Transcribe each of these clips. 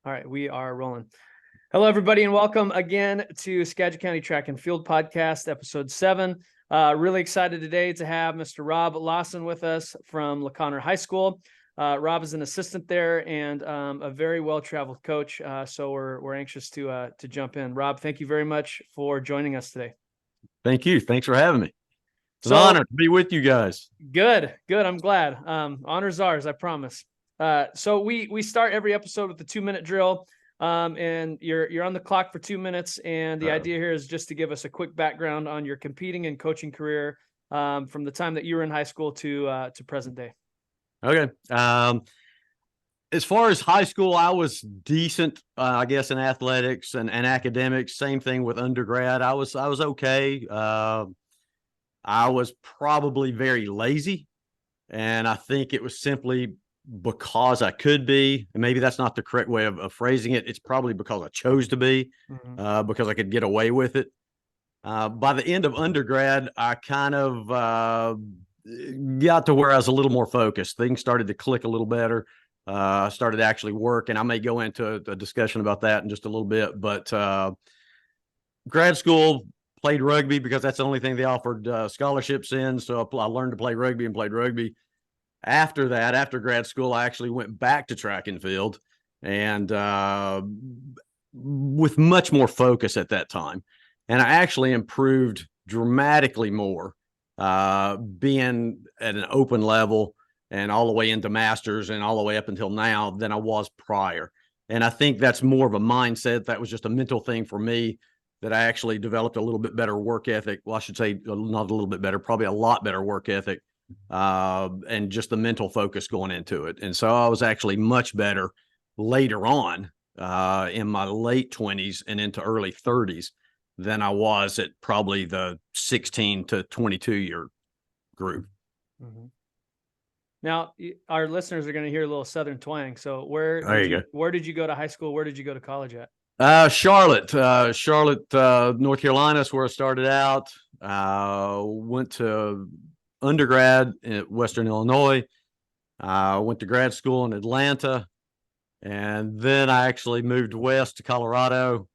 All right, we are rolling. Hello, everybody, and welcome again to Skagit County Track and Field Podcast, Episode 7. Really excited today to have Mr. Rob Lawson with us from LaConner High School. Rob is an assistant there and a very well-traveled coach, so we're anxious to jump in. Rob, thank you very much for joining us today. Thank you. Thanks for having me. It's an honor to be with you guys. Good. I'm glad. Honor's ours, I promise. So we start every episode with the 2-minute drill, and you're on the clock for 2 minutes. And the idea here is just to give us a quick background on your competing and coaching career from the time that you were in high school to present day. Okay. As far as high school, I was decent, I guess, in athletics and academics. Same thing with undergrad. I was okay. I was probably very lazy, and I think it was simply because I could be, and maybe that's not the correct way of phrasing it. It's probably because I chose to be, because I could get away with it. By the end of undergrad, I kind of got to where I was a little more focused. Things started to click a little better. I started to actually work, and I may go into a discussion about that in just a little bit. But grad school, played rugby because that's the only thing they offered scholarships in. So I learned to play rugby and played rugby. After that, after grad school, I actually went back to track and field, and with much more focus at that time. And I actually improved dramatically more being at an open level and all the way into masters and all the way up until now than I was prior. And I think that's more of a mindset. That was just a mental thing for me, that I actually developed a little bit better work ethic. Well, I should say not a little bit better, probably a lot better work ethic. And just the mental focus going into it. And so I was actually much better later on in my late 20s and into early 30s than I was at probably the 16 to 22 year group. Mm-hmm. Now, our listeners are going to hear a little Southern twang. So where did you go to high school? Where did you go to college at? Charlotte, North Carolina is where I started out. Went to undergrad in Western Illinois. Went to grad school in Atlanta, and then I actually moved west to Colorado,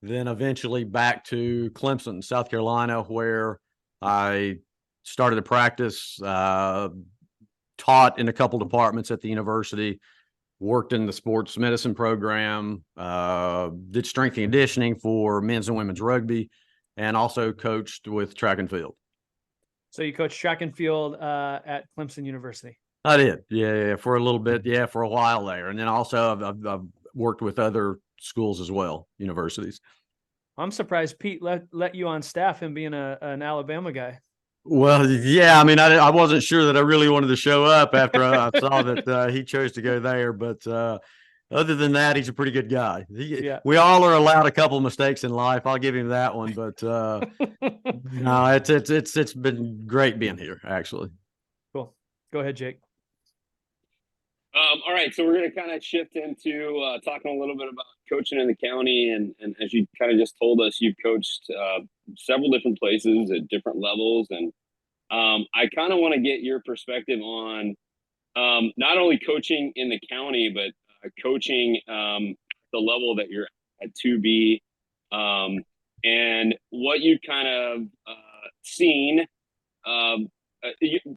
then eventually back to Clemson, South Carolina, where I started to practice, taught in a couple departments at the university, worked in the sports medicine program, did strength and conditioning for men's and women's rugby, and also coached with track and field. So you coached track and field at Clemson University? I did, yeah, for a little bit, for a while there. And then also I've worked with other schools as well, universities. I'm surprised Pete let you on staff, him being an Alabama guy. Well, yeah, I mean, I wasn't sure that I really wanted to show up after I saw that he chose to go there. But other than that, he's a pretty good guy. We all are allowed a couple of mistakes in life. I'll give him that one. But no, it's been great being here, actually. Cool. Go ahead, Jake. All right, so we're going to kind of shift into talking a little bit about coaching in the county. And as you kind of just told us, you've coached several different places at different levels. And I kind of want to get your perspective on not only coaching in the county, but coaching the level that you're at 2B, and what you've kind of seen.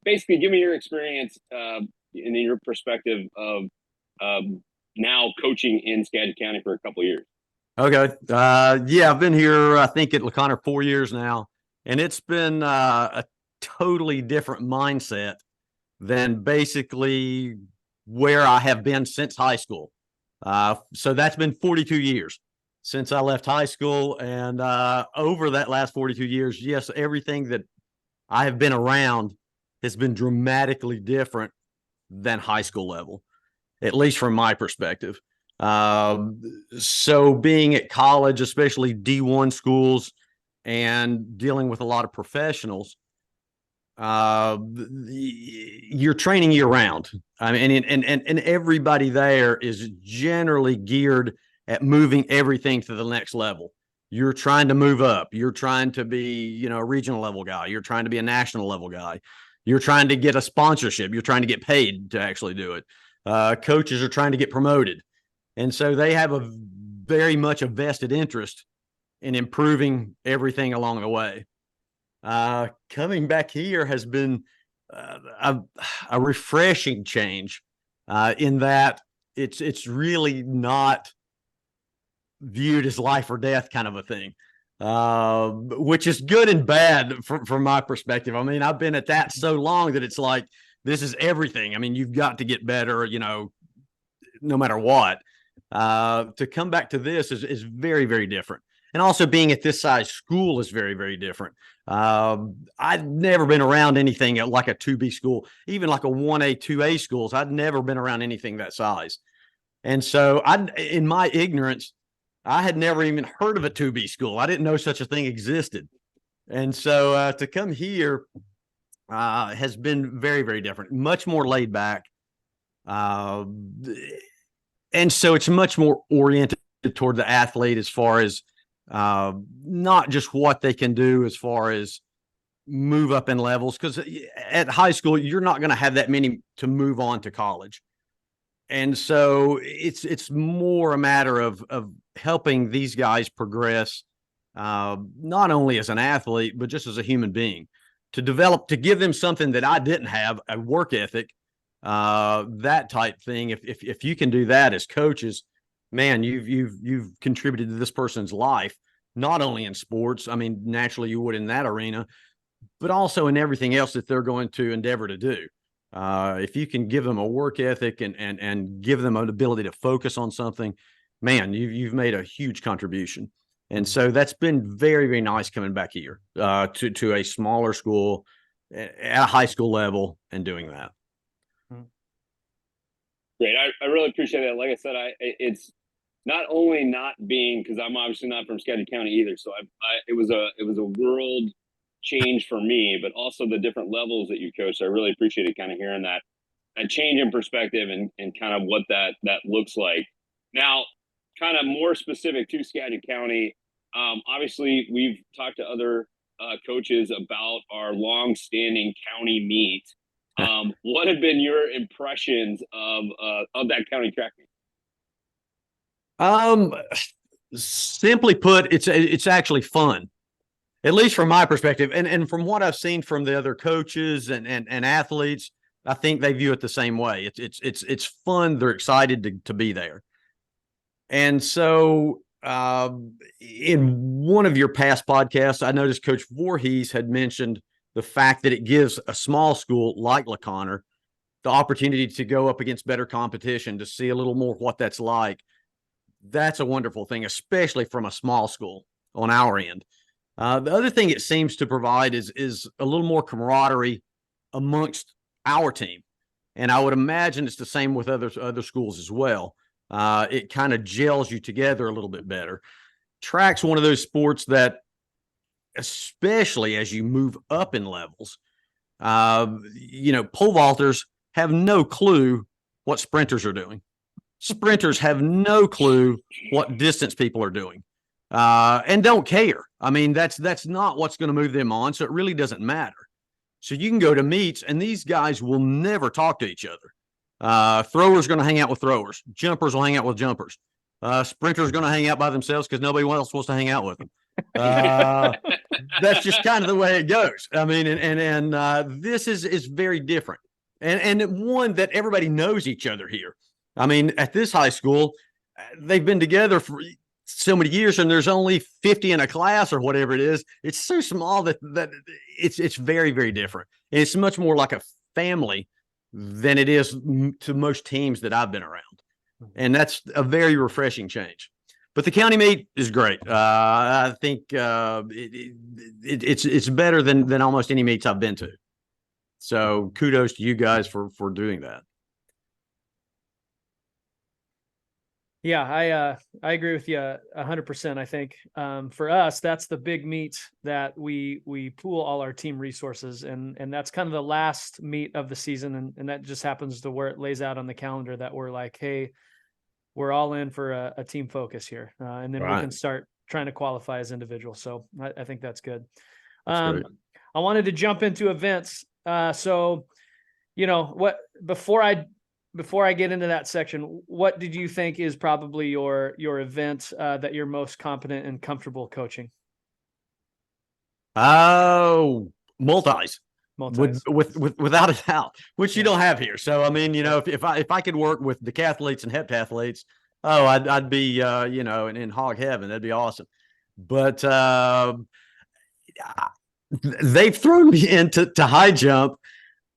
Basically, give me your experience and in your perspective of now coaching in Skagit County for a couple of years. Okay. Yeah, I've been here, I think, at LaConner 4 years now, and it's been a totally different mindset than basically where I have been since high school. So that's been 42 years since I left high school. And over that last 42 years, yes, everything that I have been around has been dramatically different than high school level, at least from my perspective. So being at college, especially D1 schools, and dealing with a lot of professionals, you're training year round. I mean, and everybody there is generally geared at moving everything to the next level. You're trying to move up. You're trying to be, a regional level guy. You're trying to be a national level guy. You're trying to get a sponsorship. You're trying to get paid to actually do it. Coaches are trying to get promoted. And so they have a very much a vested interest in improving everything along the way. Coming back here has been a refreshing change in that it's really not viewed as life or death kind of a thing, which is good and bad from my perspective. I mean, I've been at that so long that it's like, this is everything. I mean, you've got to get better, no matter what. To come back to this is very, very different. And also being at this size school is very, very different. I'd never been around anything like a 2B school, even like a 1A, 2A schools. I'd never been around anything that size. And so in my ignorance, I had never even heard of a 2B school. I didn't know such a thing existed. And so to come here has been very, very different, much more laid back. And so it's much more oriented toward the athlete as far as not just what they can do as far as move up in levels, because at high school, you're not going to have that many to move on to college. And so it's more a matter of helping these guys progress, not only as an athlete, but just as a human being, to give them something that I didn't have, a work ethic, that type thing. If you can do that as coaches, man, you've contributed to this person's life, not only in sports. I mean, naturally you would in that arena, but also in everything else that they're going to endeavor to do. If you can give them a work ethic and give them an ability to focus on something, man, you've made a huge contribution. And so that's been very, very nice coming back here to a smaller school at a high school level and doing that. Great. I really appreciate it. Like I said, it's not only not being, because I'm obviously not from Skagit County either. So it was a world change for me, but also the different levels that you coached. I really appreciated kind of hearing that change in perspective and kind of what that looks like. Now, kind of more specific to Skagit County, obviously we've talked to other coaches about our long-standing county meet. What have been your impressions of that county track meet? Simply put, it's actually fun, at least from my perspective, and from what I've seen from the other coaches and athletes. I think they view it the same way. It's fun. They're excited to be there. And so in one of your past podcasts, I noticed Coach Voorhees had mentioned the fact that it gives a small school like LaConner the opportunity to go up against better competition, to see a little more what that's like. That's a wonderful thing, especially from a small school on our end. The other thing it seems to provide is a little more camaraderie amongst our team. And I would imagine it's the same with other schools as well. It kind of gels you together a little bit better. Track's one of those sports that, especially as you move up in levels, pole vaulters have no clue what sprinters are doing. Sprinters have no clue what distance people are doing, and don't care. I mean, that's not what's going to move them on, so it really doesn't matter. So you can go to meets, and these guys will never talk to each other. Throwers going to hang out with throwers. Jumpers will hang out with jumpers. Sprinters going to hang out by themselves because nobody else wants to hang out with them. That's just kind of the way it goes. I mean, and this is very different, and one that everybody knows each other here. I mean, at this high school, they've been together for so many years, and there's only 50 in a class or whatever it is. It's so small that it's very, very different. And it's much more like a family than it is to most teams that I've been around. And that's a very refreshing change. But the county meet is great. I think it's better than almost any meets I've been to. So kudos to you guys for doing that. Yeah, I agree with you 100%. I think for us, that's the big meet that we pool all our team resources, and that's kind of the last meet of the season, and that just happens to where it lays out on the calendar that we're like, hey, we're all in for a team focus here, and then we can start trying to qualify as individuals. So I think that's good. I wanted to jump into events. So, before I before I get into that section, what did you think is probably your event that you're most competent and comfortable coaching? Oh, multis. Multis. Without a doubt, which you Yeah. don't have here. So I mean, if I could work with decathletes and heptathletes, oh, I'd be in hog heaven. That'd be awesome. But they've thrown me into high jump.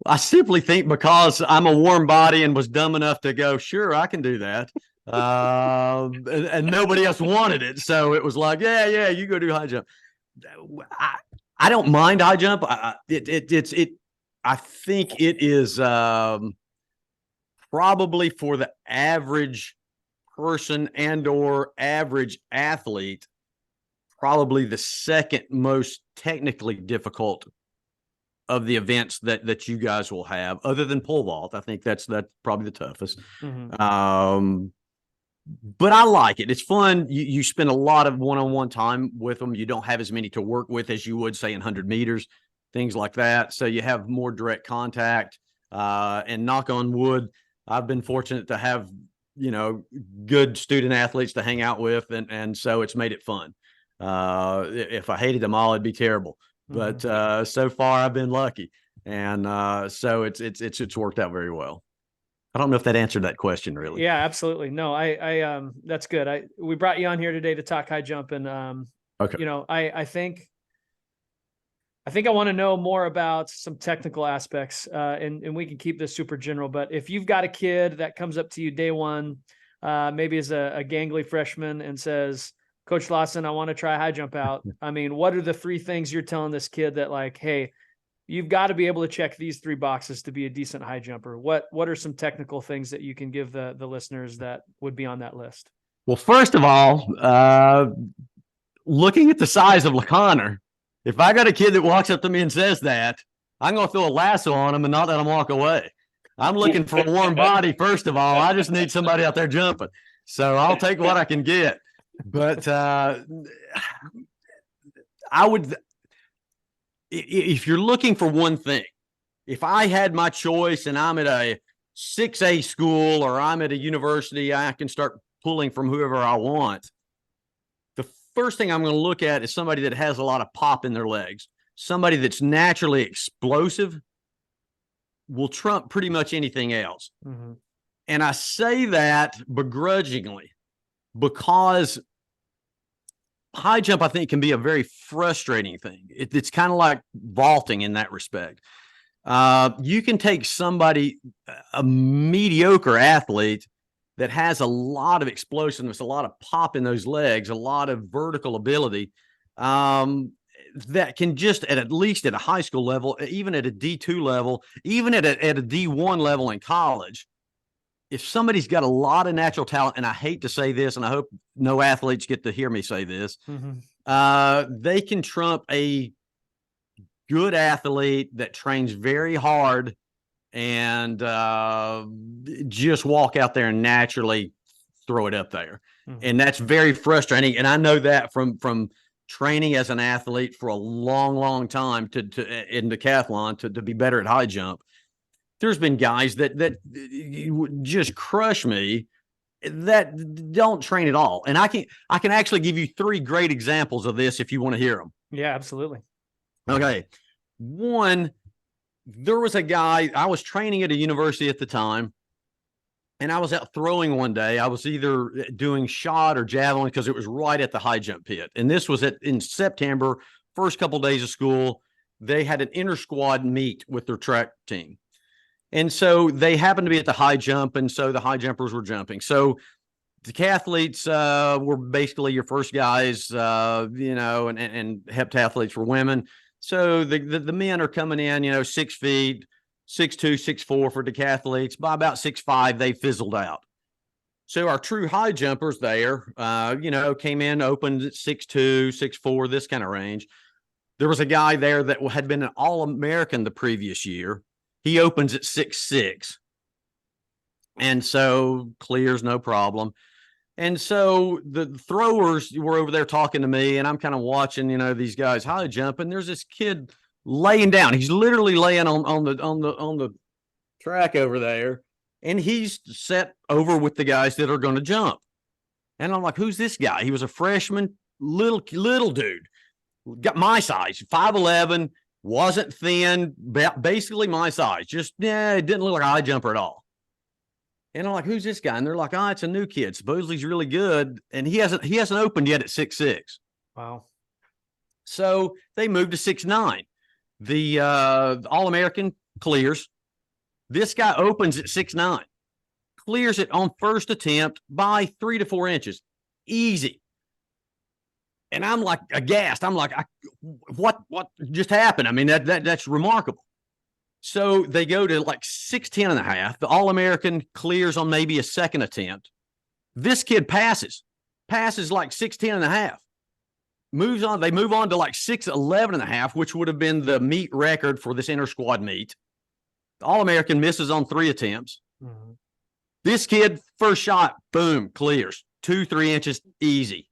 I simply think because I'm a warm body and was dumb enough to go, sure, I can do that. And nobody else wanted it, so it was like, yeah, you go do high jump. I don't mind high jump. I think it is probably for the average person and or average athlete, probably the second most technically difficult of the events that you guys will have, other than pole vault. I think that's probably the toughest. Mm-hmm. But I like it. It's fun. You spend a lot of one-on-one time with them. You don't have as many to work with as you would say in 100 meters, things like that. So you have more direct contact. And knock on wood, I've been fortunate to have, good student athletes to hang out with. And so it's made it fun. If I hated them all, it'd be terrible. But so far I've been lucky. And so it's worked out very well. I don't know if that answered that question really. Yeah, absolutely. No, I that's good. We brought you on here today to talk high jump, and Okay. I think I want to know more about some technical aspects, and we can keep this super general. But if you've got a kid that comes up to you day one, maybe as a gangly freshman, and says, Coach Lawson, I want to try high jump out. I mean, what are the 3 things you're telling this kid that, like, hey, you've got to be able to check these 3 boxes to be a decent high jumper? What are some technical things that you can give the listeners that would be on that list? Well, first of all, looking at the size of LeConnor, if I got a kid that walks up to me and says that, I'm going to throw a lasso on him and not let him walk away. I'm looking for a warm body, first of all. I just need somebody out there jumping. So I'll take what I can get. But I would, if you're looking for one thing, if I had my choice and I'm at a 6A school or I'm at a university, I can start pulling from whoever I want. The first thing I'm going to look at is somebody that has a lot of pop in their legs. Somebody that's naturally explosive will trump pretty much anything else. Mm-hmm. And I say that begrudgingly because high jump, I think, can be a very frustrating thing. It's kind of like vaulting in that respect. You can take somebody, a mediocre athlete that has a lot of explosiveness, a lot of pop in those legs, a lot of vertical ability, that can just at least at a high school level, even at a D2 level, even at a D1 level in college, if somebody's got a lot of natural talent, and I hate to say this, and I hope no athletes get to hear me say this, they can trump a good athlete that trains very hard and just walk out there and naturally throw it up there. And that's very frustrating. And I know that from training as an athlete for a long, long time in decathlon to be better at high jump. There's been guys that just crush me that don't train at all. And I can actually give you 3 great examples of this if you want to hear them. Yeah, absolutely. Okay. One, there was a guy, I was training at a university at the time, and I was out throwing one day. I was either doing shot or javelin because it was right at the high jump pit. And this was in September, first couple of days of school. They had an inter squad meet with their track team. And so they happened to be at the high jump, and so the high jumpers were jumping. So the decathletes were basically your first guys, and heptathletes were women. So the men are coming in, 6 feet, 6'2", 6'4" for decathletes. By about 6'5", they fizzled out. So our true high jumpers there, came in, opened at 6'2", 6'4", this kind of range. There was a guy there that had been an All-American the previous year. He opens at 6'6", and so clears no problem. And so the throwers were over there talking to me, and I'm kind of watching, these guys high jump, and there's this kid laying down. He's literally laying on the track over there, and he's set over with the guys that are going to jump. And I'm like, who's this guy? He was a freshman, little dude, got my size, 5'11", wasn't thin, basically my size. Just, it didn't look like a high jumper at all. And I'm like, who's this guy? And they're like, it's a new kid. Supposedly he's really good. And he hasn't opened yet at 6'6". Wow. So they moved to 6'9". The All-American clears. This guy opens at 6'9", clears it on first attempt by 3 to 4 inches. Easy. And I'm like aghast. I'm like, what just happened? I mean, that's remarkable. So they go to like 6'10.5". The All-American clears on maybe a second attempt. This kid passes like 6'10.5". Moves on. They move on to like 6'11.5", which would have been the meet record for this inter-squad meet. The All-American misses on 3 attempts. Mm-hmm. This kid, first shot, boom, clears 2-3 inches, easy.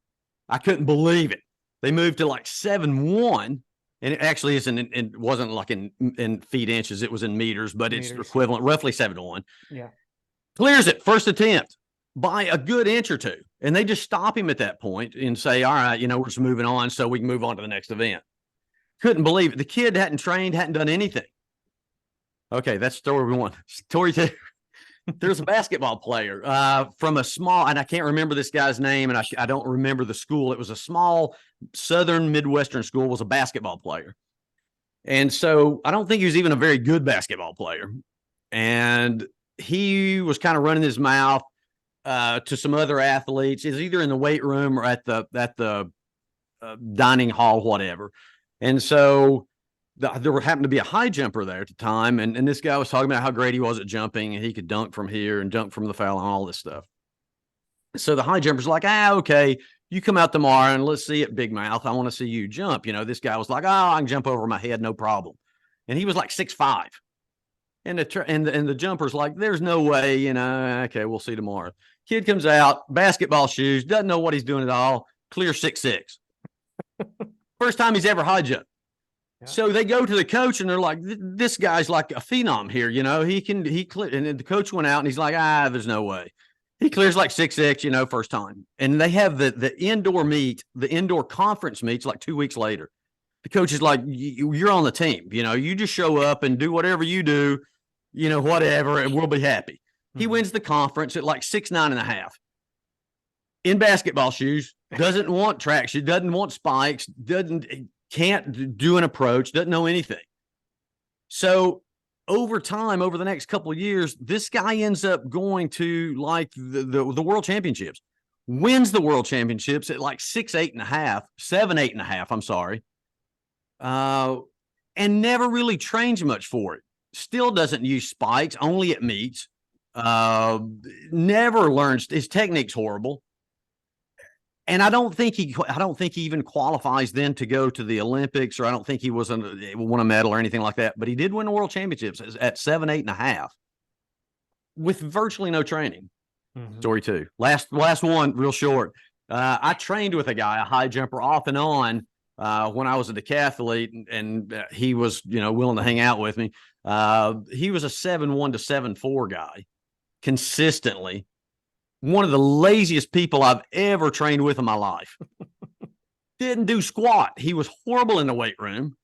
I couldn't believe it. They moved to like 7'1", and it actually isn't. It wasn't like in feet inches. It was in meters, but it's equivalent, roughly 7'1". Yeah, clears it first attempt by a good inch or two, and they just stop him at that point and say, "All right, we're just moving on, so we can move on to the next event." Couldn't believe it. The kid hadn't trained, hadn't done anything. Okay, that's story 1. Story 2. There's a basketball player from a small, and I can't remember this guy's name, and I don't remember the school. It was a small southern Midwestern school, was a basketball player. And so I don't think he was even a very good basketball player. And he was kind of running his mouth to some other athletes. Is either in the weight room or at the dining hall, whatever. And so there happened to be a high jumper there at the time, and this guy was talking about how great he was at jumping, and he could dunk from here and dunk from the foul and all this stuff. So the high jumper's like, okay, you come out tomorrow and let's see it, big mouth. I want to see you jump. This guy was like, I can jump over my head, no problem. And he was like 6'5". And the jumper's like, there's no way, okay, we'll see tomorrow. Kid comes out, basketball shoes, doesn't know what he's doing at all, clear 6'6". First time he's ever high jumped. Yeah. So they go to the coach and they're like, this guy's like a phenom here. He clear. And the coach went out and he's like, there's no way. He clears like 6'6", first time. And they have the indoor meet, the indoor conference meets like 2 weeks later. The coach is like, you're on the team. You just show up and do whatever you do, whatever, and we'll be happy. Mm-hmm. He wins the conference at like 6'9.5". In basketball shoes, doesn't want traction, doesn't want spikes, can't do an approach, doesn't know anything. So over time, over the next couple of years, this guy ends up going to like the world championships, wins the world championships at like 7'8.5", I'm sorry. And never really trains much for it. Still doesn't use spikes, only at meets. Never learns. His technique's horrible. And I don't think he even qualifies then to go to the Olympics, or I don't think he won a medal or anything like that. But he did win the world championships at 7'8.5", with virtually no training. Mm-hmm. Story 2. Last one, real short. I trained with a guy, a high jumper, off and on when I was a decathlete, and he was willing to hang out with me. He was a 7'1" to 7'4" guy, consistently. One of the laziest people I've ever trained with in my life. Didn't do squat. He was horrible in the weight room.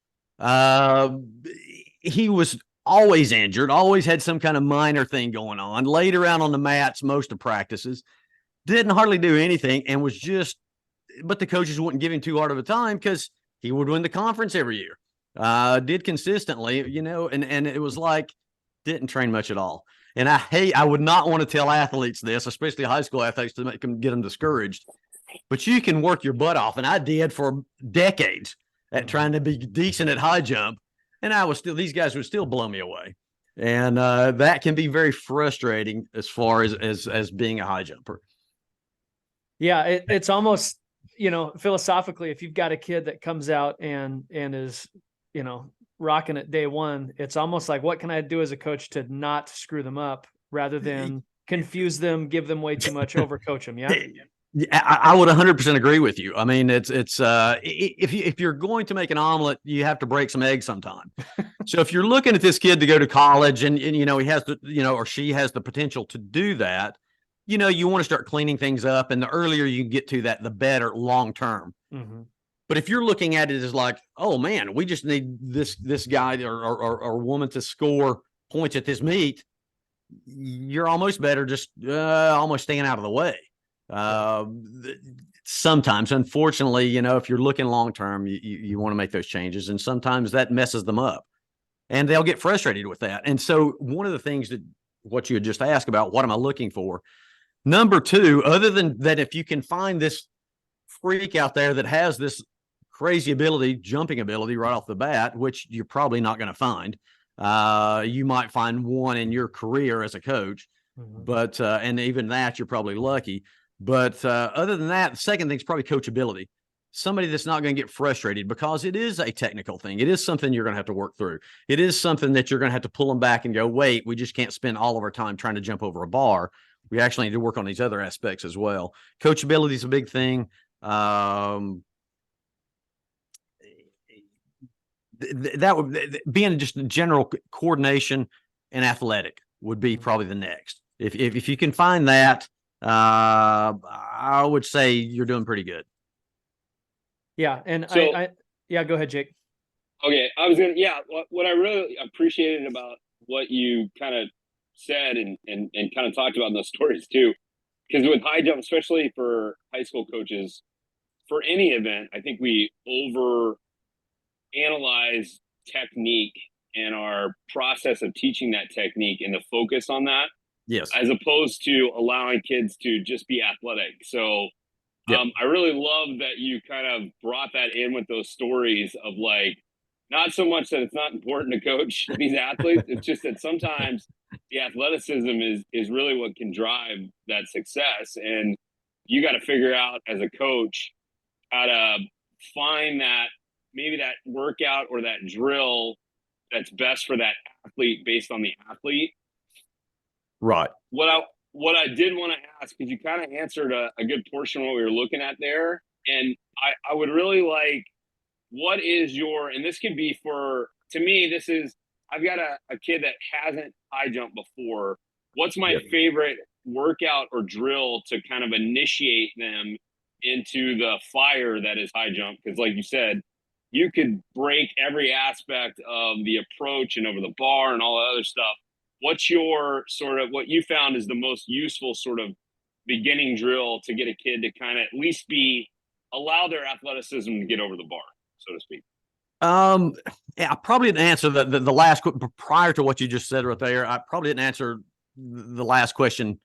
He was always injured, always had some kind of minor thing going on, laid around on the mats most of practices, didn't hardly do anything, and was just, but the coaches wouldn't give him too hard of a time because he would win the conference every year. Did consistently, and it was like, didn't train much at all. And I would not want to tell athletes this, especially high school athletes, to get them discouraged. But you can work your butt off, and I did for decades at trying to be decent at high jump, and these guys would still blow me away, and that can be very frustrating as far as being a high jumper. Yeah, it's almost philosophically, if you've got a kid that comes out and is rocking it day one, it's almost like, what can I do as a coach to not screw them up rather than confuse them, give them way too much, overcoach them? Yeah. I would 100% agree with you. I mean, it's if you're going to make an omelet, you have to break some eggs sometime. So if you're looking at this kid to go to college and he has the, or she has the potential to do that, you want to start cleaning things up. And the earlier you can get to that, the better long term. Mm-hmm. But if you're looking at it as like, oh man, we just need this guy or woman to score points at this meet, you're almost better just almost staying out of the way. Sometimes, unfortunately, if you're looking long term, you want to make those changes, and sometimes that messes them up, and they'll get frustrated with that. And so, one of the things that what you had just asked about, what am I looking for? Number two, other than that, if you can find this freak out there that has this crazy ability, jumping ability right off the bat, which you're probably not going to find. You might find one in your career as a coach, but and even that you're probably lucky. But other than that, the second thing is probably coachability. Somebody that's not going to get frustrated, because it is a technical thing. It is something you're going to have to work through. It is something that you're going to have to pull them back and go, wait, we just can't spend all of our time trying to jump over a bar. We actually need to work on these other aspects as well. Coachability is a big thing. That would being just general coordination and athletic would be probably the next. If you can find that, I would say you're doing pretty good. Yeah. And So- go ahead, Jake. Okay, I was what I really appreciated about what you kind of said and kind of talked about in those stories too, because with high jump, especially for high school coaches, for any event, I think we over analyze technique and our process of teaching that technique and the focus on that, Yes. as opposed to allowing kids to just be athletic. So I really love that you kind of brought that in with those stories of like, not so much that it's not important to coach these athletes. It's just that sometimes the athleticism is really what can drive that success. And you got to figure out as a coach how to find that, maybe that workout or that drill that's best for that athlete based on the athlete. Right. What I did want to ask, because you kind of answered a good portion of what we were looking at there. And I would really like, what is your, and this could be for, to me, this is, I've got a kid that hasn't high jumped before. What's my favorite workout or drill to kind of initiate them into the fire that is high jump? Because like you said, you could break every aspect of the approach and over the bar and all the other stuff. What's your sort of, what you found is the most useful sort of beginning drill to get a kid to kind of at least allow their athleticism to get over the bar, so to speak? I probably didn't answer the last prior to what you just said right there. I probably didn't answer the last question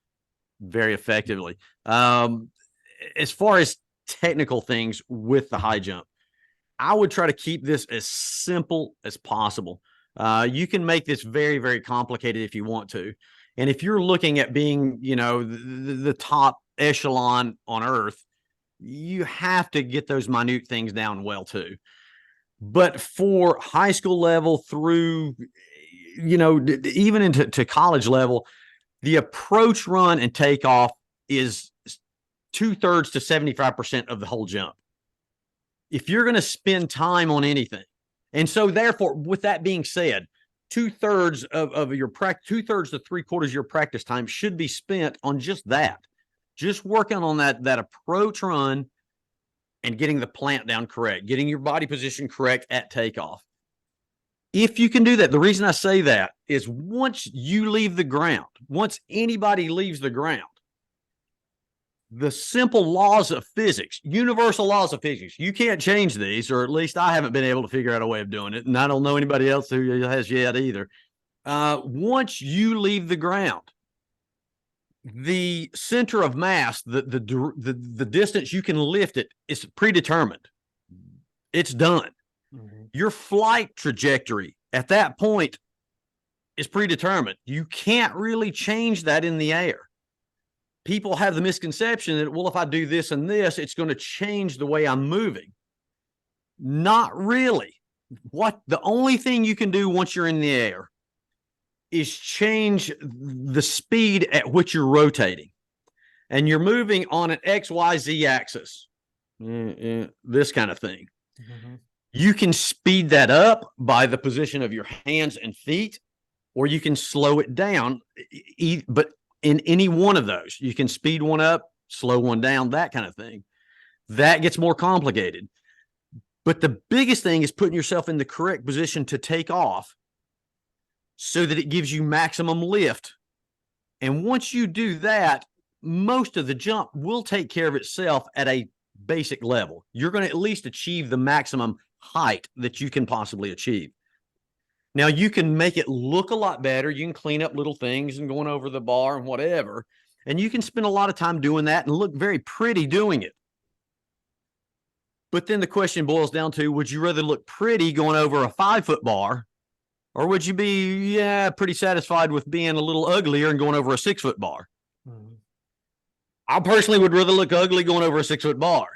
very effectively. As far as technical things with the high jump, I would try to keep this as simple as possible. You can make this very, very complicated if you want to. And if you're looking at being, the top echelon on earth, you have to get those minute things down well too. But for high school level through, even into college level, the approach, run, and takeoff is 2/3 to 75% of the whole jump. If you're going to spend time on anything, and so therefore, with that being said, 2/3 of your practice, 2/3 to 3/4 of your practice time should be spent on just that, just working on that approach, run, and getting the plant down correct, getting your body position correct at takeoff. If you can do that, the reason I say that is once you leave the ground, once anybody leaves the ground, the simple laws of physics, universal laws of physics, you can't change these, or at least I haven't been able to figure out a way of doing it, and I don't know anybody else who has yet either. Once you leave the ground, the center of mass, the distance you can lift it is predetermined. It's done. Mm-hmm. Your flight trajectory at that point is predetermined. You can't really change that in the air. People have the misconception that, well, if I do this and this, it's going to change the way I'm moving. Not really. The only thing you can do once you're in the air is change the speed at which you're rotating. And you're moving on an XYZ axis, this kind of thing. Mm-hmm. You can speed that up by the position of your hands and feet, or you can slow it down. But in any one of those, you can speed one up, slow one down, that kind of thing. That gets more complicated. But the biggest thing is putting yourself in the correct position to take off so that it gives you maximum lift. And once you do that, most of the jump will take care of itself at a basic level. You're going to at least achieve the maximum height that you can possibly achieve. Now, you can make it look a lot better. You can clean up little things and going over the bar and whatever. And you can spend a lot of time doing that and look very pretty doing it. But then the question boils down to, would you rather look pretty going over a 5-foot bar, or would you be, pretty satisfied with being a little uglier and going over a 6-foot bar? Mhm. I personally would rather look ugly going over a 6-foot bar.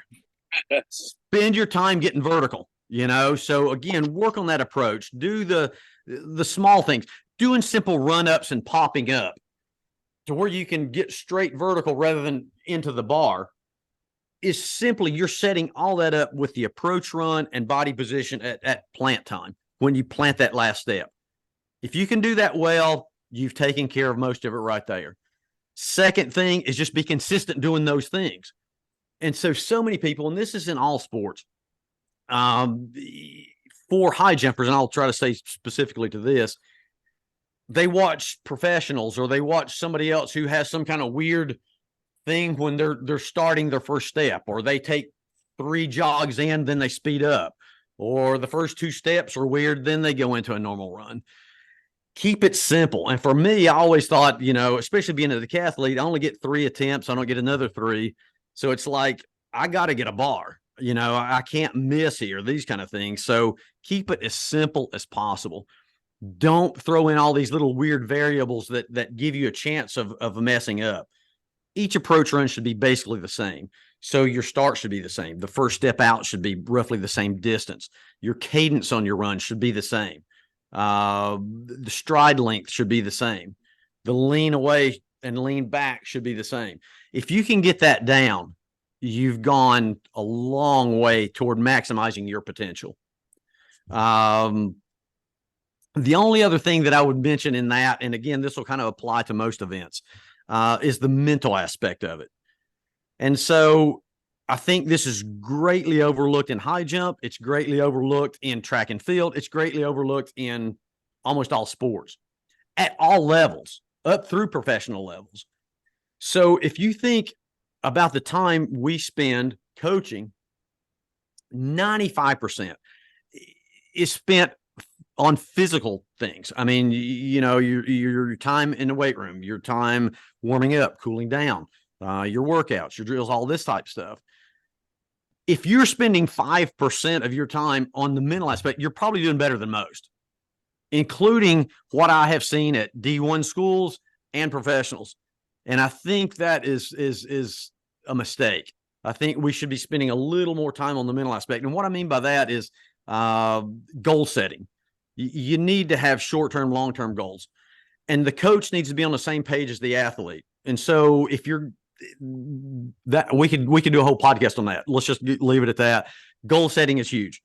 Spend your time getting vertical, So again, work on that approach. Do the small things, doing simple run-ups and popping up to where you can get straight vertical rather than into the bar. Is simply you're setting all that up with the approach run and body position at plant time when you plant that last step. If you can do that well, you've taken care of most of it right there. Second thing is just be consistent doing those things. And so many people, and this is in all sports, for high jumpers, and I'll try to say specifically to this, they watch professionals or they watch somebody else who has some kind of weird thing when they're starting their first step, or they take 3 jogs in, then they speed up, or the first 2 steps are weird, then they go into a normal run. Keep it simple. And for me, I always thought, especially being a decathlete, I only get 3 attempts. I don't get another 3. So it's like, I got to get a bar, I can't miss here, these kind of things. So keep it as simple as possible. Don't throw in all these little weird variables that give you a chance of messing up. Each approach run should be basically the same. So your start should be the same. The first step out should be roughly the same distance. Your cadence on your run should be the same. The stride length should be the same. The lean away and lean back should be the same. If you can get that down, you've gone a long way toward maximizing your potential. The only other thing that I would mention in that, and again, this will kind of apply to most events, is the mental aspect of it. And so I think this is greatly overlooked in high jump. It's greatly overlooked in track and field. It's greatly overlooked in almost all sports at all levels, up through professional levels. So if you think about the time we spend coaching, 95% is spent on physical things. I mean, your time in the weight room, your time warming up, cooling down, your workouts, your drills, all this type of stuff. If you're spending 5% of your time on the mental aspect, you're probably doing better than most, including what I have seen at D1 schools and professionals. And I think that is a mistake. I think we should be spending a little more time on the mental aspect. And what I mean by that is goal setting. You need to have short-term, long-term goals, and the coach needs to be on the same page as the athlete. And so if you're that, we could do a whole podcast on that. Let's just leave it at that. Goal setting is huge.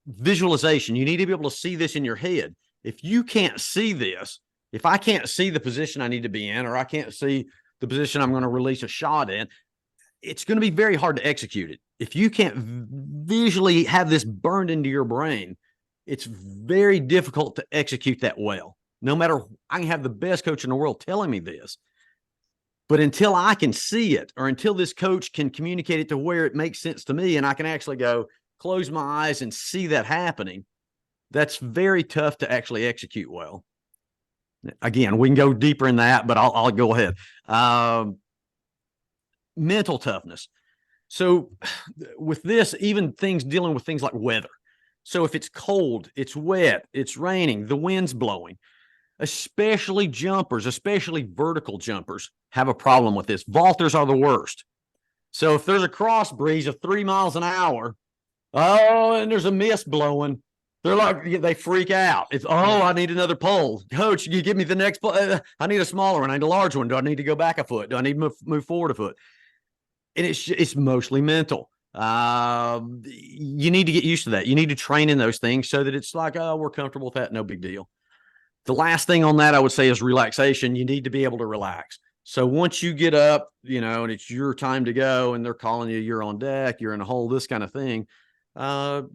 Visualization. You need to be able to see this in your head. If you can't see this, if I can't see the position I need to be in, or I can't see the position I'm going to release a shot in, it's going to be very hard to execute it. If you can't visually have this burned into your brain, it's very difficult to execute that well. No matter, I can have the best coach in the world telling me this, but until I can see it, or until this coach can communicate it to where it makes sense to me and I can actually go close my eyes and see that happening, that's very tough to actually execute well. Again, we can go deeper in that, but I'll go ahead. Mental toughness. So with this, even dealing with things like weather. So if it's cold, it's wet, it's raining, the wind's blowing, especially jumpers, especially vertical jumpers, have a problem with this. Vaulters are the worst. So if there's a cross breeze of 3 miles an hour, and there's a mist blowing, they freak out. It's, I need another pole. Coach, you give me the next pole. I need a smaller one. I need a large one. Do I need to go back a foot? Do I need to move forward a foot? And it's mostly mental. You need to get used to that. You need to train in those things so that it's like, oh, we're comfortable with that. No big deal. The last thing on that I would say is relaxation. You need to be able to relax. So once you get up, and it's your time to go and they're calling you, you're on deck, you're in a hole, this kind of thing.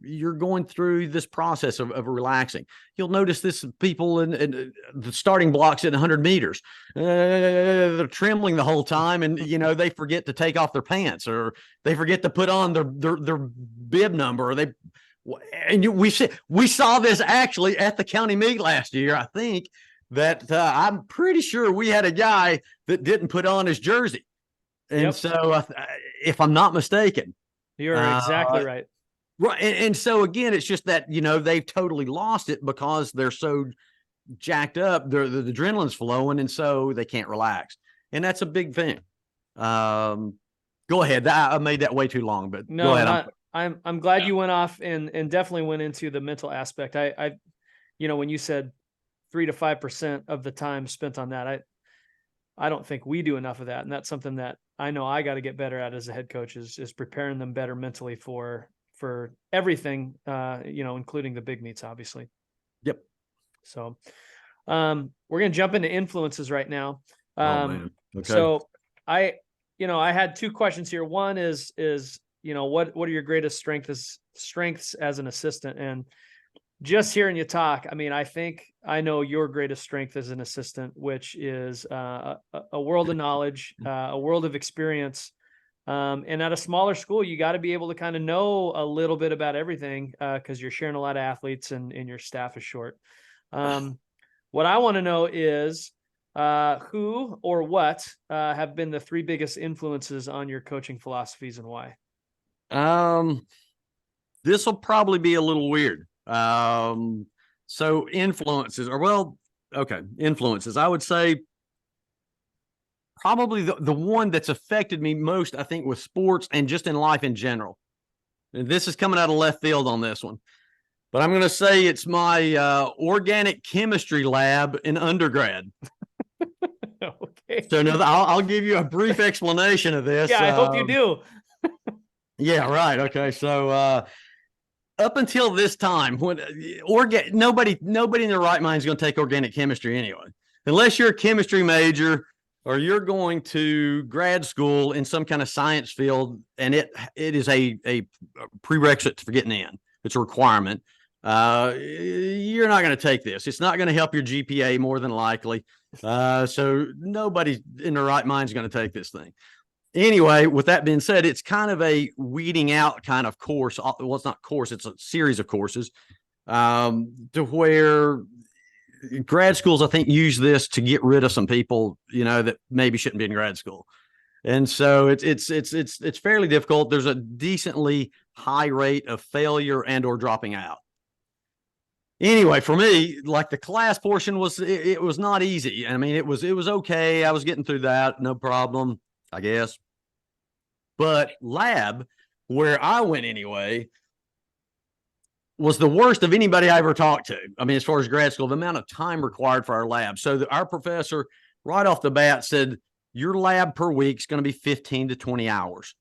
You're going through this process of relaxing. You'll notice this people in the starting blocks at 100 meters. They're trembling the whole time, and they forget to take off their pants, or they forget to put on their bib number, or we saw this actually at the county meet last year. I think that I'm pretty sure we had a guy that didn't put on his jersey, and so if I'm not mistaken, you're exactly right. Right. And so again, it's just that, they've totally lost it because they're so jacked up. The adrenaline's flowing, and so they can't relax. And that's a big thing. Go ahead. I made that way too long, but no, go ahead. I'm glad you went off and definitely went into the mental aspect. I when you said 3 to 5% of the time spent on that, I don't think we do enough of that. And that's something that I know I got to get better at as a head coach is preparing them better mentally for everything, including the big meets, obviously. Yep. So, we're going to jump into influences right now. Oh man. Okay. So I had two questions here. One is, what are your greatest strengths as an assistant? And just hearing you talk, I think I know your greatest strength as an assistant, which is a world of knowledge, a world of experience. And at a smaller school, you got to be able to kind of know a little bit about everything because you're sharing a lot of athletes and your staff is short. What I want to know is who or what have been the 3 biggest influences on your coaching philosophies and why? This will probably be a little weird. So influences influences. I would say probably the one that's affected me most, I think, with sports and just in life in general. And this is coming out of left field on this one, but I'm going to say it's my organic chemistry lab in undergrad. Okay. So now I'll give you a brief explanation of this. Yeah, I hope you do. Yeah, right. Okay. So up until this time, when nobody in their right mind is going to take organic chemistry anyway, unless you're a chemistry major or you're going to grad school in some kind of science field, and it is a prerequisite for getting in. It's a requirement. You're not going to take this. It's not going to help your GPA more than likely. So nobody in their right mind is going to take this thing. Anyway, with that being said, it's kind of a weeding out kind of course. Well, it's not course, it's a series of courses to where grad schools, I think, use this to get rid of some people, that maybe shouldn't be in grad school. And so it's fairly difficult. There's a decently high rate of failure and or dropping out. Anyway, for me, like the class portion was not easy. It was okay. I was getting through that, no problem, I guess. But lab, where I went anyway, was the worst of anybody I ever talked to. As far as grad school, the amount of time required for our lab. So our professor right off the bat said, your lab per week is going to be 15 to 20 hours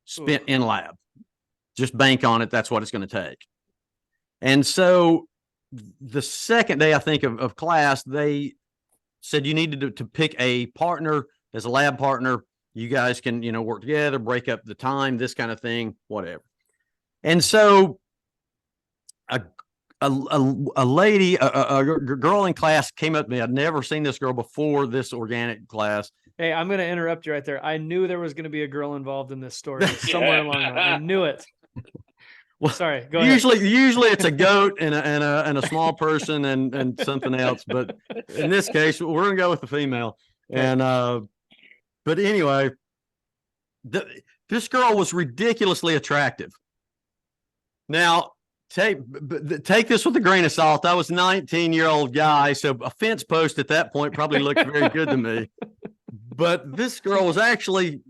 spent in lab. Just bank on it. That's what it's going to take. And so the second day, I think, of class, they said you needed to pick a partner as a lab partner. You guys can, work together, break up the time, this kind of thing, whatever. And so a lady, a girl in class came up to me. I'd never seen this girl before this organic class. Hey, I'm going to interrupt you right there. I knew there was going to be a girl involved in this story somewhere along the line. I knew it. Well, sorry. Go ahead. Usually it's a goat and a small person and something else, but in this case, we're going to go with the female. And but anyway, this girl was ridiculously attractive. Now, take this with a grain of salt. I was a 19-year-old guy, so a fence post at that point probably looked very good to me. But this girl was actually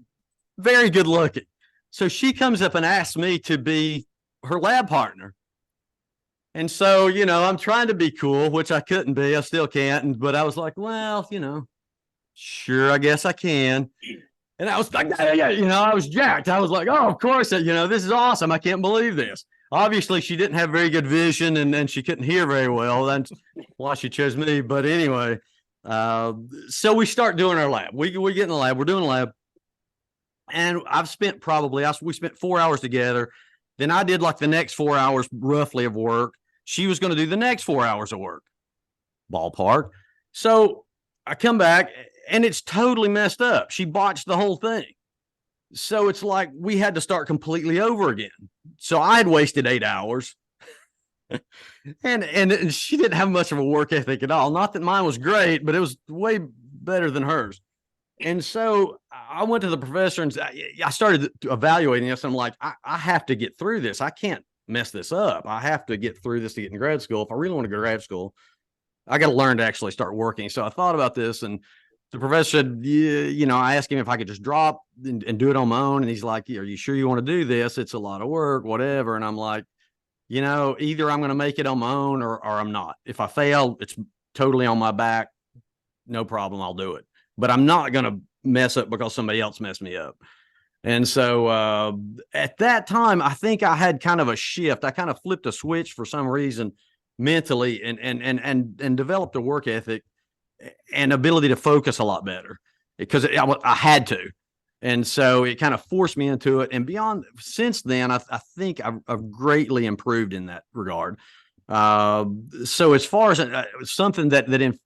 very good looking. So she comes up and asks me to be her lab partner. And so, I'm trying to be cool, which I couldn't be. I still can't. But I was like, well, sure, I guess I can. And I was like, yeah, I was jacked. I was like, oh, of course, this is awesome. I can't believe this. Obviously, she didn't have very good vision and she couldn't hear very well. That's why she chose me. But anyway, so we start doing our lab. We get in the lab. We're doing a lab. And we spent 4 hours together. Then I did like the next 4 hours roughly of work. She was going to do the next 4 hours of work, ballpark. So I come back and it's totally messed up. She botched the whole thing. So it's like we had to start completely over again. So I had wasted 8 hours. and she didn't have much of a work ethic at all. Not that mine was great, but it was way better than hers. And so I went to the professor and I started evaluating this. I'm like, I have to get through this. I can't mess this up. I have to get through this to get in grad school. If I really want to go to grad school, I got to learn to actually start working. So I thought about this, and the professor said, I asked him if I could just drop and do it on my own. And he's like, are you sure you want to do this? It's a lot of work, whatever. And I'm like, either I'm going to make it on my own or I'm not. If I fail, it's totally on my back. No problem. I'll do it. But I'm not going to mess up because somebody else messed me up. And so at that time, I think I had kind of a shift. I kind of flipped a switch for some reason mentally and developed a work ethic and ability to focus a lot better because I had to. And so it kind of forced me into it. And beyond since then, I think I've greatly improved in that regard. So as far as something that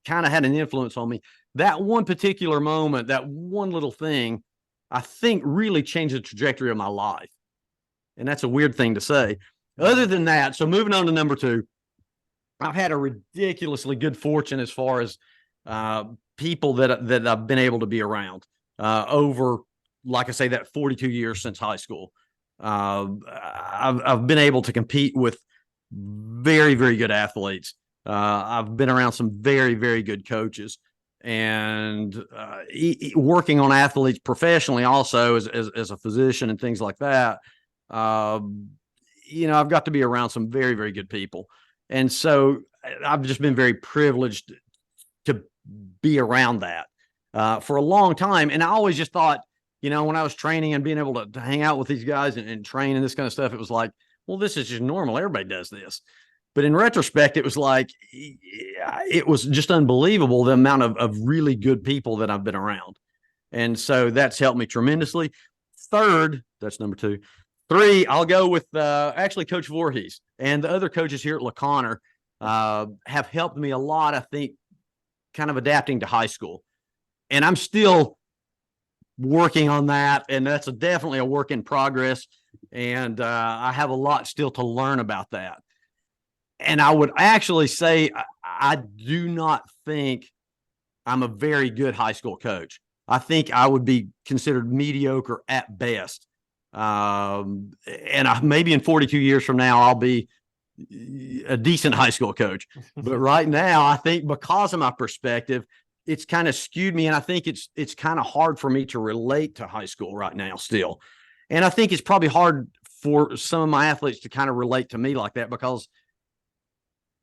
kind of had an influence on me, that one particular moment, that one little thing, I think really changed the trajectory of my life. And that's a weird thing to say. Other than that, so moving on to number 2, I've had a ridiculously good fortune as far as people that I've been able to be around over, like I say, that 42 years since high school. I've been able to compete with very, very good athletes. I've been around some very, very good coaches. And working on athletes professionally also as a physician and things like that, I've got to be around some very, very good people. And so I've just been very privileged to be around that for a long time. And I always just thought, when I was training and being able to hang out with these guys and train and this kind of stuff, it was like, well, this is just normal. Everybody does this. But in retrospect, it was like, it was just unbelievable the amount of really good people that I've been around. And so that's helped me tremendously. Third, that's number 2. 3, I'll go with actually Coach Voorhees and the other coaches here at LaConner have helped me a lot, I think, kind of adapting to high school. And I'm still working on that. And that's definitely a work in progress. And I have a lot still to learn about that. And I would actually say I do not think I'm a very good high school coach. I think I would be considered mediocre at best. And maybe in 42 years from now, I'll be a decent high school coach. But right now, I think because of my perspective, it's kind of skewed me. And I think it's kind of hard for me to relate to high school right now still. And I think it's probably hard for some of my athletes to kind of relate to me like that because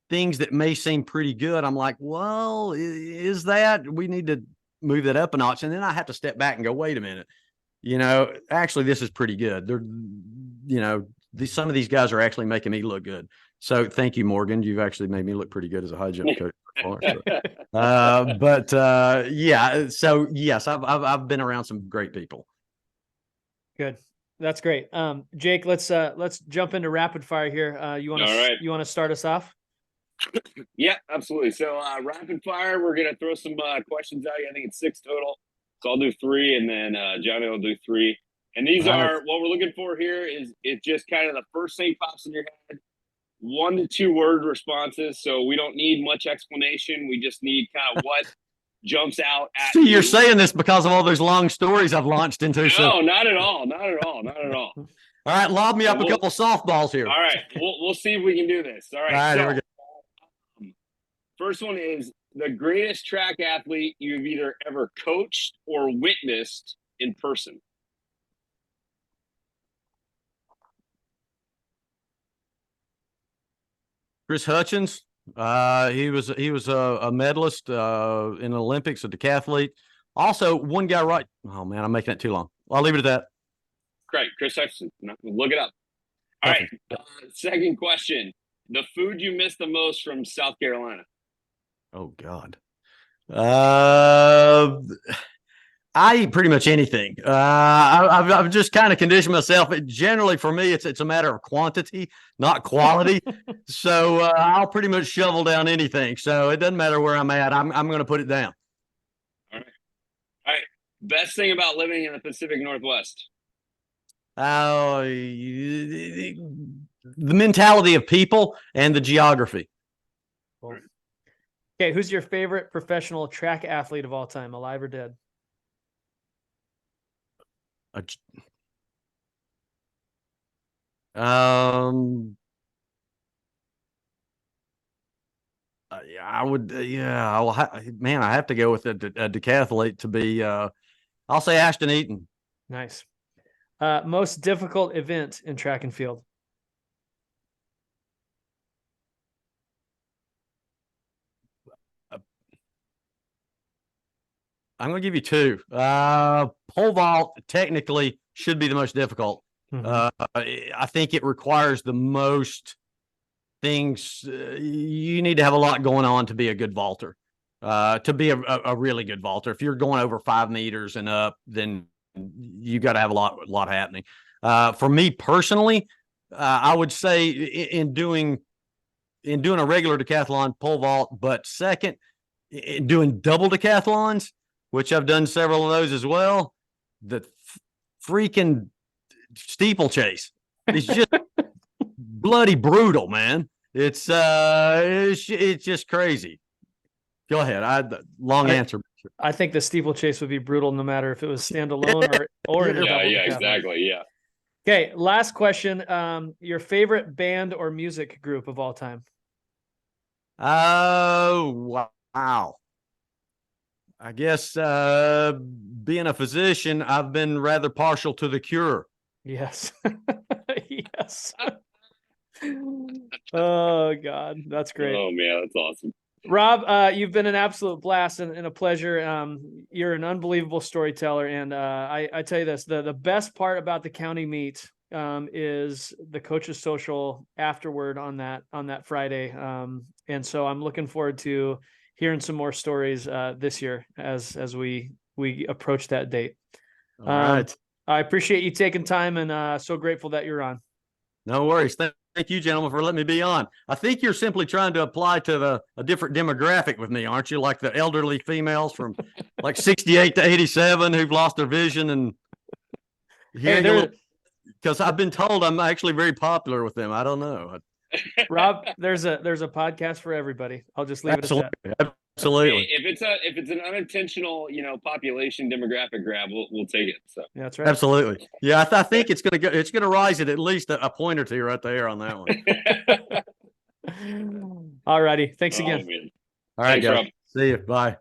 things that may seem pretty good, I'm like, well, is that? We need to move that up a notch. And then I have to step back and go, wait a minute. Actually, this is pretty good. Some of these guys are actually making me look good. So thank you, Morgan. You've actually made me look pretty good as a high jump coach. Yeah. So yes, I've been around some great people. Good. That's great. Jake, let's jump into rapid fire here. You want to start us off? Yeah, absolutely. So rapid fire, we're gonna throw some questions at you. I think it's 6 total. So I'll do 3, and then Johnny will do 3. And these are what we're looking for here is it's just kind of the first thing pops in your head, 1 to 2 word responses. So we don't need much explanation. We just need kind of what jumps out at you. You're saying this because of all those long stories I've launched into. No, not at all. Not at all. Not at all. All right, lob me up a couple softballs here. All right, we'll see if we can do this. All right. All right, here we go. First one is the greatest track athlete you've either ever coached or witnessed in person. Chris Hutchins. He was a medalist in the Olympics, a decathlete. Also, one guy right. Oh man, I'm making it too long. I'll leave it at that. Great, Chris Hutchinson. Look it up. All right. Second question: the food you miss the most from South Carolina? Oh God. I eat pretty much anything. I've just kind of conditioned myself. Generally, for me, it's a matter of quantity, not quality. So I'll pretty much shovel down anything. So it doesn't matter where I'm at. I'm going to put it down. All right. Best thing about living in the Pacific Northwest? The mentality of people and the geography. Cool. Okay, who's your favorite professional track athlete of all time, alive or dead? I would, man, I have to go with a decathlete to be, I'll say Ashton Eaton. Nice. Most difficult event in track and field? I'm going to give you two. Pole vault technically should be the most difficult. I think it requires the most things. You need to have a lot going on to be a good vaulter, to be a really good vaulter. If you're going over 5 meters and up, then you got to have a lot happening. For me personally, I would say in doing a regular decathlon, pole vault, but second, in doing double decathlons, which I've done several of those as well, the freaking steeplechase is just bloody brutal, man. It's just crazy. Go ahead. Long answer. I think the steeplechase would be brutal no matter if it was standalone or in a double decathlon. Exactly. Yeah. Okay, last question. Your favorite band or music group of all time? Oh, wow. I guess being a physician, I've been rather partial to The Cure. Yes. Yes. Oh, God. That's great. Oh, man. That's awesome. Rob, you've been an absolute blast and a pleasure. You're an unbelievable storyteller. And I tell you this, the best part about the county meet is the coaches social afterward on that Friday. And so I'm looking forward to hearing some more stories this year as we approach that date. All right. I appreciate you taking time and so grateful that you're on. No worries. Thank you, gentlemen, for letting me be on. I think you're simply trying to apply to a different demographic with me, aren't you? Like the elderly females from like 68 to 87 who've lost their vision and because I've been told I'm actually very popular with them. I don't know. Rob, there's a podcast for everybody. I'll just leave it at that. Absolutely. If it's an unintentional, population demographic grab, we'll take it. So yeah, that's right. Absolutely. Yeah, I think it's gonna go. It's gonna rise at least a point or two right there on that one. All righty. Thanks again. Man. All right, Thanks, guys. Rob. See you. Bye.